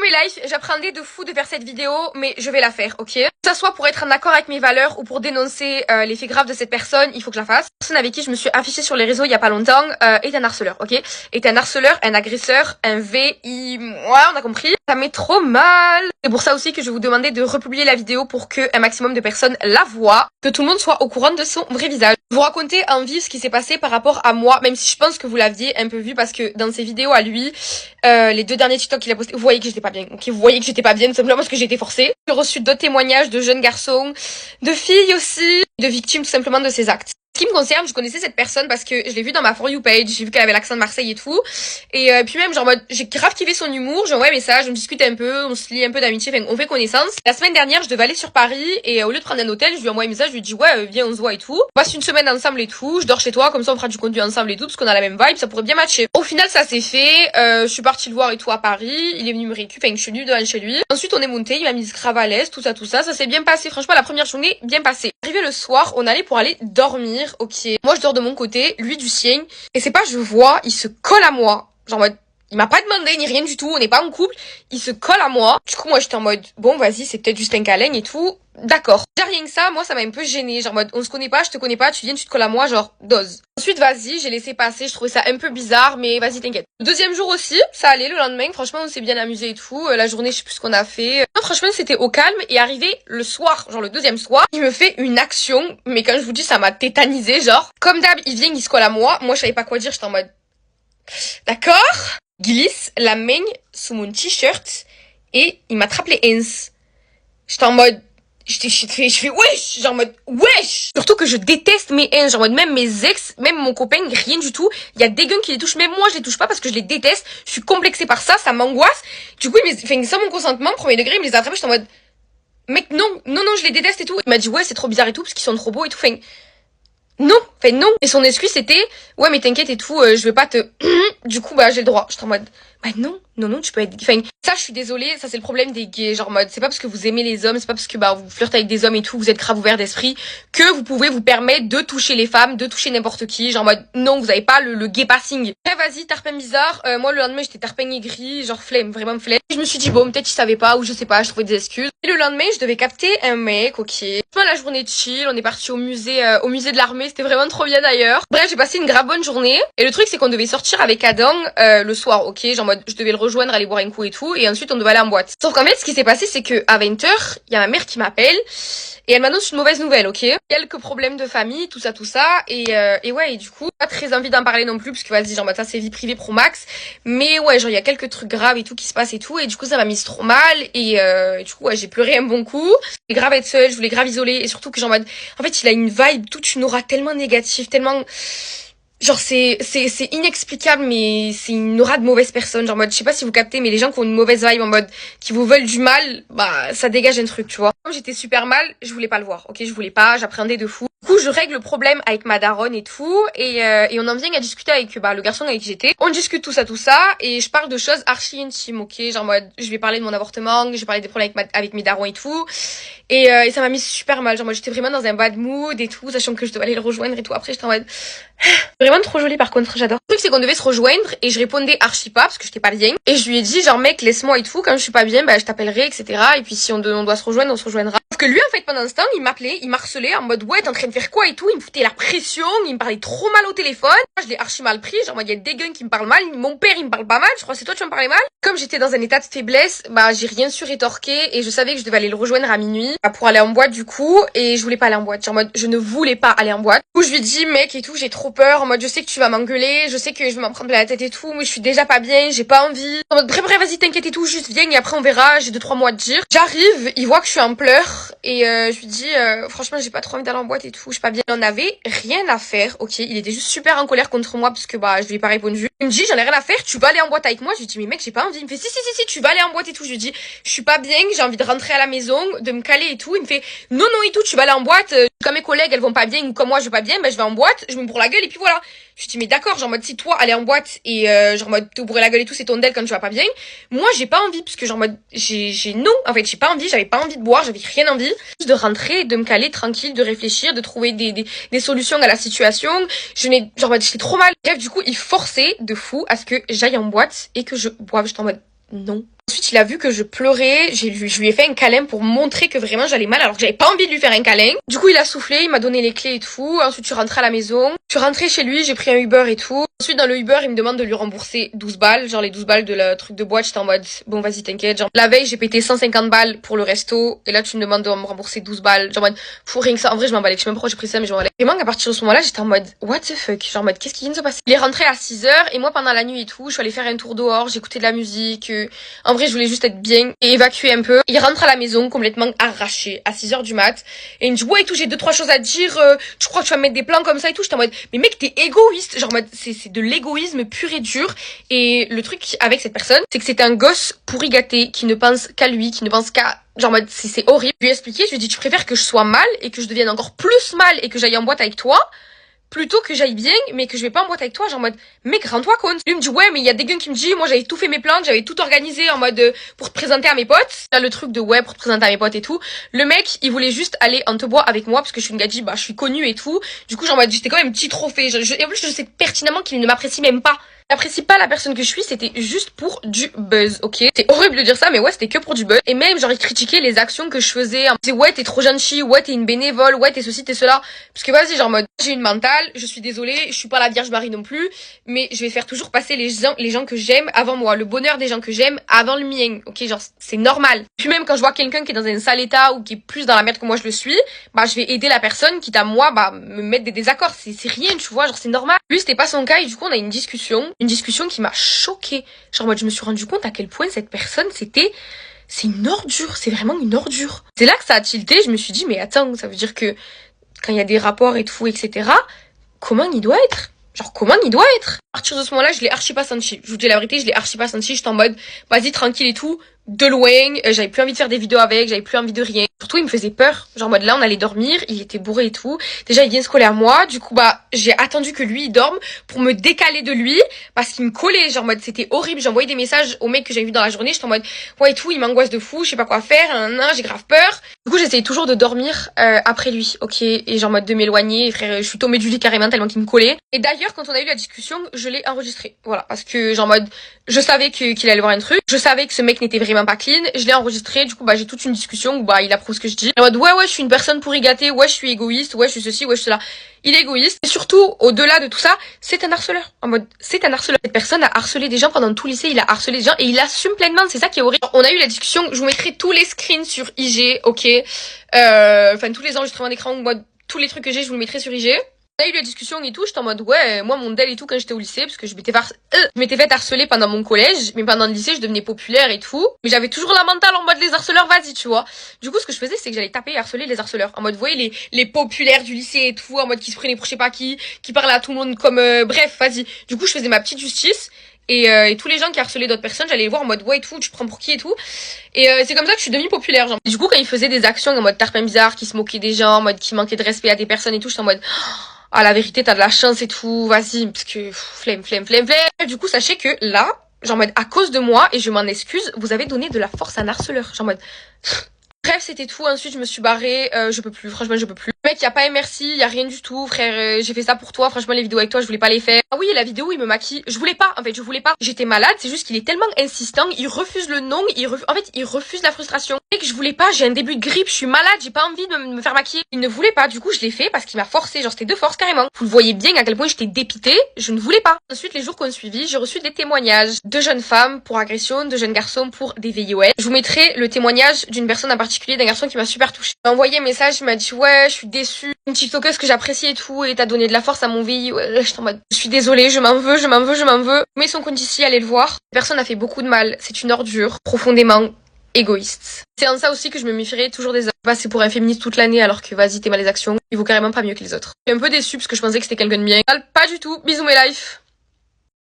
mes lives, j'apprendais de fou de faire cette vidéo, mais je vais la faire, ok? Que ça soit pour être en accord avec mes valeurs ou pour dénoncer les faits graves de cette personne, il faut que je la fasse. La personne avec qui je me suis affichée sur les réseaux il y a pas longtemps est un harceleur, ok? Est un harceleur, un agresseur, un VI... Ouais, on a compris. Ça m'est trop mal. C'est pour ça aussi que je vais vous demander de republier la vidéo pour que un maximum de personnes la voient, que tout le monde soit au courant de son vrai visage. Vous raconter en vif ce qui s'est passé par rapport à moi, même si je pense que vous l'aviez un peu vu parce que dans ses vidéos à lui, les 2 derniers TikTok qu'il a posté, vous voyez que j'étais pas bien, ok? Vous voyez que j'étais pas bien, tout simplement parce que j'ai été forcée. J'ai reçu d'autres témoignages de jeunes garçons, de filles aussi, de victimes tout simplement de ces actes. Ce qui me concerne, je connaissais cette personne parce que je l'ai vue dans ma For You page, j'ai vu qu'elle avait l'accent de Marseille et tout. Et puis même, genre, j'ai grave kiffé son humour, j'envoie un message, on discute un peu, on se lie un peu d'amitié, enfin, on fait connaissance. La semaine dernière, je devais aller sur Paris et au lieu de prendre un hôtel, je lui envoie un message, je lui dis ouais, viens, on se voit et tout. On passe une semaine ensemble et tout, je dors chez toi, comme ça on fera du contenu ensemble et tout, parce qu'on a la même vibe, ça pourrait bien matcher. Au final, ça s'est fait, je suis partie le voir et tout à Paris, il est venu me récupérer, enfin, je suis venue devant chez lui. Ensuite, on est monté, il m'a mis grave à l'aise, tout ça s'est bien passé. Franchement, la première journée, bien passé. Arrivé le soir, on allait pour aller dormir, ok. Moi, je dors de mon côté, lui du sien. Et c'est pas, je vois, il se colle à moi. Genre, en mode, il m'a pas demandé ni rien du tout, on n'est pas en couple. Il se colle à moi. Du coup, moi, j'étais en mode, bon, vas-y, c'est peut-être juste un câlin et tout. D'accord. Déjà, rien que ça, moi, ça m'a un peu gênée. Genre, en mode, on se connaît pas, je te connais pas, tu viens, tu te colles à moi, genre, dose. Ensuite, vas-y, j'ai laissé passer, je trouvais ça un peu bizarre, mais vas-y, t'inquiète. Le deuxième jour aussi, ça allait, le lendemain, franchement, on s'est bien amusé et tout. La journée, je sais plus ce qu'on a fait. Non, franchement, c'était au calme, et arrivé le soir, genre le deuxième soir, il me fait une action, mais quand je vous dis, ça m'a tétanisé, genre. Comme d'hab, il vient, il se colle à moi. Moi, je savais pas quoi dire, j'étais en mode, d'accord. Glisse la main sous mon t-shirt, et il m'attrape les hands. J'étais en mode, je fais wesh, genre en mode wesh. Surtout que je déteste mes haines, genre en mode même mes ex, même mon copain, rien du tout. Il y a des gars qui les touchent, même moi je les touche pas parce que je les déteste. Je suis complexée par ça, ça m'angoisse. Du coup, sans mon consentement, premier degré, il me les a attrapés, j'étais en mode, mec, non, je les déteste et tout. Il m'a dit ouais, c'est trop bizarre et tout parce qu'ils sont trop beaux et tout. Non. Et son excuse c'était, ouais, mais t'inquiète et tout, je vais pas te, du coup, bah, j'ai le droit. J'étais en mode, bah, non, tu peux être, ça, je suis désolée, ça, c'est le problème des gays, genre, en mode, c'est pas parce que vous aimez les hommes, c'est pas parce que, bah, vous flirtez avec des hommes et tout, vous êtes grave ouvert d'esprit, que vous pouvez vous permettre de toucher les femmes, de toucher n'importe qui, genre, en mode, non, vous avez pas le gay passing. Après, vas-y, tarpin bizarre, moi, le lendemain, j'étais tarpin aigri, genre, flemme, vraiment flemme. Et je me suis dit, bon, peut-être qu'il savait pas, ou je sais pas, je trouvais des excuses. Et le lendemain, je devais capter un mec, ok. La journée de chill, on est parti au musée de l'armée, c'était vraiment trop bien d'ailleurs. Bref, j'ai passé une grave bonne journée. Et le truc, c'est qu'on devait sortir avec Adam le soir, ok, genre mode, je devais le rejoindre, aller boire un coup et tout, et ensuite on devait aller en boîte. Sauf qu'en fait, ce qui s'est passé, c'est que à 20h, il y a ma mère qui m'appelle, et elle m'annonce une mauvaise nouvelle, ok. Quelques problèmes de famille, tout ça, et ouais, et du coup, pas très envie d'en parler non plus, parce que vas-y, genre, ça c'est vie privée pro max, mais ouais, genre, il y a quelques trucs graves et tout qui se passent et tout, et du coup, ça m'a mise trop mal, et du coup, ouais, j'ai pleuré un bon coup. Je voulais grave être seule, je voulais grave isoler, et surtout que genre, en fait, il a une vibe, toute une aura tellement négative, tellement... Genre c'est inexplicable, mais c'est une aura de mauvaise personne, genre en mode, je sais pas si vous captez, mais les gens qui ont une mauvaise vibe en mode, qui vous veulent du mal, bah ça dégage un truc, tu vois. Comme j'étais super mal, je voulais pas le voir, ok, je voulais pas, j'appréhendais de fou. Du coup, je règle le problème avec ma daronne et tout, et on en vient à discuter avec bah le garçon avec qui j'étais. On discute tout ça, et je parle de choses archi intimes, ok, genre en mode, je vais parler de mon avortement, je vais parler des problèmes avec mes darons et tout, et ça m'a mis super mal, genre moi j'étais vraiment dans un bad mood et tout, sachant que je devais aller le rejoindre et tout. Après j'étais en mode vraiment trop jolie par contre, j'adore. Le truc c'est qu'on devait se rejoindre et je répondais archi pas parce que j'étais pas bien. Et je lui ai dit genre mec laisse-moi et tout, quand je suis pas bien bah je t'appellerai etc. Et puis si on doit se rejoindre on se rejoindra. Sauf que lui en fait pendant ce temps il m'appelait, il m'harcelait en mode ouais t'es en train de faire quoi et tout, il me foutait la pression, il me parlait trop mal au téléphone. Moi je l'ai archi mal pris, genre moi il y a des gars qui me parlent mal, mon père il me parle pas mal, je crois que c'est toi tu me parlais mal. Comme j'étais dans un état de faiblesse, bah j'ai rien su rétorquer et je savais que je devais aller le rejoindre à minuit bah, pour aller en boîte du coup, et je voulais pas aller en boîte, genre en mode je ne voulais pas aller en boîte. Du coup je lui ai dit mec et tout, j'ai trop peur, en mode je sais que tu vas m'engueuler, je sais que je vais m'en prendre plein la tête et tout, mais je suis déjà pas bien, j'ai pas envie. En mode bref vas-y t'inquiète et tout, juste viens et après on verra, j'ai 2-3 mois à te dire. J'arrive, il voit que je suis en pleurs et je lui dis franchement j'ai pas trop envie d'aller en boîte et tout, je suis pas bien. On avait rien à faire, ok, il était juste super en colère contre moi parce que bah je lui ai pas répondu. Il me dit j'en ai rien à faire, tu vas aller en boîte avec moi. Je lui dis mais mec j'ai pas envie. Il me fait si tu vas aller en boîte et tout. Je lui dis je suis pas bien, j'ai envie de rentrer à la maison, de me caler et tout. Il me fait non et tout, tu vas aller en boîte, comme mes collègues elles vont pas bien ou comme moi je vais pas bien, ben je vais en boîte, je me bourre la gueule et puis voilà. Je lui dis mais d'accord, genre en mode si toi aller en boîte et genre en mode te bourrer la gueule et tout c'est ton del quand tu vas pas bien, moi j'ai pas envie parce que genre en mode j'ai non en fait j'ai pas envie, j'avais pas envie de boire, j'avais rien envie, juste de rentrer, de me caler tranquille, de réfléchir, de trouver des solutions à la situation. Genre en mode j'étais trop mal. Bref du coup il forçait de fou à ce que j'aille en boîte et que je boive. J'étais en mode non. Ensuite, il a vu que je pleurais, je lui ai fait un câlin pour montrer que vraiment j'allais mal alors que j'avais pas envie de lui faire un câlin. Du coup, il a soufflé, il m'a donné les clés et tout. Ensuite, je suis rentrée à la maison. Je suis rentrée chez lui, j'ai pris un Uber et tout. Ensuite, dans le Uber, il me demande de lui rembourser 12 balles, genre les 12 balles de la truc de boîte. J'étais en mode, bon, vas-y, t'inquiète. Genre, la veille, j'ai pété 150 balles pour le resto. Et là, tu me demandes de me rembourser 12 balles. Genre, en mode, pour rien que ça. En vrai, je m'en balais. Je sais même pas pourquoi j'ai pris ça, mais je m'en balais. Vraiment, à partir de ce moment-là, j'étais en mode, what the fuck? Genre, en mode, qu'est-ce qui vient de se passer? Il est rentré à 6 heures et moi, pendant la nuit et tout, je suis allée faire un tour dehors, j'écoutais de la musique. En vrai, je voulais juste être bien et évacuer un peu. Il rentre à la maison complètement arraché à 6 heures du mat. Et il me dit, ouais, et tout, j'ai 2-3 choses à te dire. Tu crois que tu vas me mettre des plans comme ça et tout? J'étais en mode, mais mec, t'es égoïste. Genre, en mode, c'est de l'égoïsme pur et dur. Et le truc avec cette personne, c'est que c'est un gosse pourri gâté qui ne pense qu'à lui, qui ne pense qu'à genre, mode, c'est horrible. Je lui ai expliqué, je lui ai dit, tu préfères que je sois mal et que je devienne encore plus mal et que j'aille en boîte avec toi, plutôt que j'aille bien, mais que je vais pas en boîte avec toi, genre en mode, mec, rends-toi compte. Lui me dit, ouais, mais il y a des gars qui me disent, moi, j'avais tout fait mes plantes, j'avais tout organisé en mode, pour te présenter à mes potes. Là, le truc de, ouais, pour te présenter à mes potes et tout. Le mec, il voulait juste aller en te bois avec moi, parce que je suis une gadji, bah, je suis connue et tout. Du coup, genre, en mode, j'étais quand même un petit trophée. Et en plus, je sais pertinemment qu'il ne m'apprécie même pas. J'apprécie pas la personne que je suis, c'était juste pour du buzz, ok? C'est horrible de dire ça, mais ouais, c'était que pour du buzz. Et même, genre, il critiquait les actions que je faisais. Il disait, ouais, t'es trop gentille, ouais, t'es une bénévole, ouais, t'es ceci, t'es cela. Parce que vas-y, genre, en mode, j'ai une mentale, je suis désolée, je suis pas la Vierge Marie non plus, mais je vais faire toujours passer les gens que j'aime avant moi, le bonheur des gens que j'aime avant le mien, ok? Genre, c'est normal. Puis même quand je vois quelqu'un qui est dans un sale état ou qui est plus dans la merde que moi je le suis, bah, je vais aider la personne, quitte à moi, bah, me mettre des désaccords. C'est rien, tu vois, genre, c'est normal. Lui, c'était pas son cas et du coup, on a une discussion qui m'a choquée. Genre, moi, je me suis rendu compte à quel point cette personne, c'est une ordure, c'est vraiment une ordure. C'est là que ça a tilté, je me suis dit, mais attends, ça veut dire que quand il y a des rapports et tout, etc., comment il doit être? Genre, comment il doit être? À partir de ce moment-là, je l'ai archi pas senti. Je vous dis la vérité, je l'ai archi pas senti. J'étais en mode, vas-y, tranquille et tout. De loin, j'avais plus envie de faire des vidéos avec, j'avais plus envie de rien. Surtout, il me faisait peur. Genre, en mode, là, on allait dormir, il était bourré et tout. Déjà, il vient se coller à moi. Du coup, bah, j'ai attendu que lui, il dorme pour me décaler de lui. Parce qu'il me collait. Genre, en mode, c'était horrible. J'ai envoyé des messages au mec que j'avais vu dans la journée. J'étais en mode, ouais, et tout, il m'angoisse de fou, je sais pas quoi faire. Non, j'ai grave peur. Du coup, j'essayais toujours de dormir après lui, ok? Et genre, en mode, de m'éloigner. Et frère, je suis tombée du lit carrément tellement qu'il me collait. Et d'ailleurs, quand on a eu la discussion, je l'ai enregistré. Voilà. Parce que, genre, en mode, je savais qu'il allait voir un truc. Je savais que ce mec n'était vraiment pas clean. Je l'ai enregistré. Du coup, bah, j'ai toute une discussion où, bah, il approuve ce que je dis. En mode, ouais, je suis une personne pourri gâtée. Ouais, je suis égoïste. Ouais, je suis ceci. Ouais, je suis cela. Il est égoïste. Et surtout, au-delà de tout ça, c'est un harceleur. En mode, c'est un harceleur. Cette personne a harcelé des gens pendant tout le lycée. Il a harcelé des gens et il assume pleinement. C'est ça qui est horrible. On a eu la discussion. Je vous mettrai tous les screens sur IG, ok? Enfin, tous les enregistrements d'écran, mode, tous les trucs que j'ai, je vous le mettrai sur IG. On a eu la discussion et tout, j'étais en mode ouais, moi mon del et tout quand j'étais au lycée, parce que je m'étais fait harceler pendant mon collège, mais pendant le lycée je devenais populaire et tout, mais j'avais toujours la mentale en mode les harceleurs, vas-y, tu vois. Du coup ce que je faisais c'est que j'allais taper et harceler les harceleurs, en mode vous voyez les populaires du lycée et tout, en mode qui se prenaient pour je sais pas qui parlaient à tout le monde comme bref, vas-y. Du coup je faisais ma petite justice. Et tous les gens qui harcelaient d'autres personnes, j'allais les voir en mode ouais et tout, tu prends pour qui et tout. Et c'est comme ça que je suis devenue populaire, genre. Et du coup quand ils faisaient des actions en mode tarpin bizarre, qui se moquaient des gens, en mode qui manquaient de respect à des personnes et tout, j'étais en mode ah, la vérité, t'as de la chance et tout, vas-y, parce que, flemme. Du coup, sachez que là, genre, en mode, à cause de moi, et je m'en excuse, vous avez donné de la force à un harceleur. Genre, en mode, bref, c'était tout. Ensuite, je me suis barrée. Je peux plus. Franchement, je peux plus. Le mec, y a pas un merci, y a rien du tout, frère. J'ai fait ça pour toi. Franchement, les vidéos avec toi, je voulais pas les faire. Ah oui, la vidéo où il me maquille. Je voulais pas. En fait, je voulais pas. J'étais malade. C'est juste qu'il est tellement insistant. Il refuse le non. En fait, il refuse la frustration. Mec, je voulais pas. J'ai un début de grippe. Je suis malade. J'ai pas envie de me faire maquiller. Il ne voulait pas. Du coup, je l'ai fait parce qu'il m'a forcé. Genre, c'était de force carrément. Vous le voyez bien à quel point j'étais dépitée. Je ne voulais pas. Ensuite, les jours qu'on suivi, j'ai reçu des témoignages de jeunes femmes pour agression, de jeunes garçons pour des VIOS. Je vous mettrai le témoignage d'une personne en particulier, d'un garçon qui m'a super touchée. Il m'a envoyé un message, il m'a dit ouais, je suis déçue. Une TikTokeuse que j'apprécie et tout, et t'as donné de la force à mon vie. Ouais, j'étais en mode, je suis désolée, je m'en veux. Mais son compte ici, allez le voir. Personne a fait beaucoup de mal. C'est une ordure, profondément égoïste. C'est en ça aussi que je me méfierais toujours des hommes. Passer pour un féministe toute l'année alors que vas-y, t'es mal les actions. Il vaut carrément pas mieux que les autres. Je suis un peu déçue parce que je pensais que c'était quelqu'un de bien. Pas du tout. Bisous mes lives.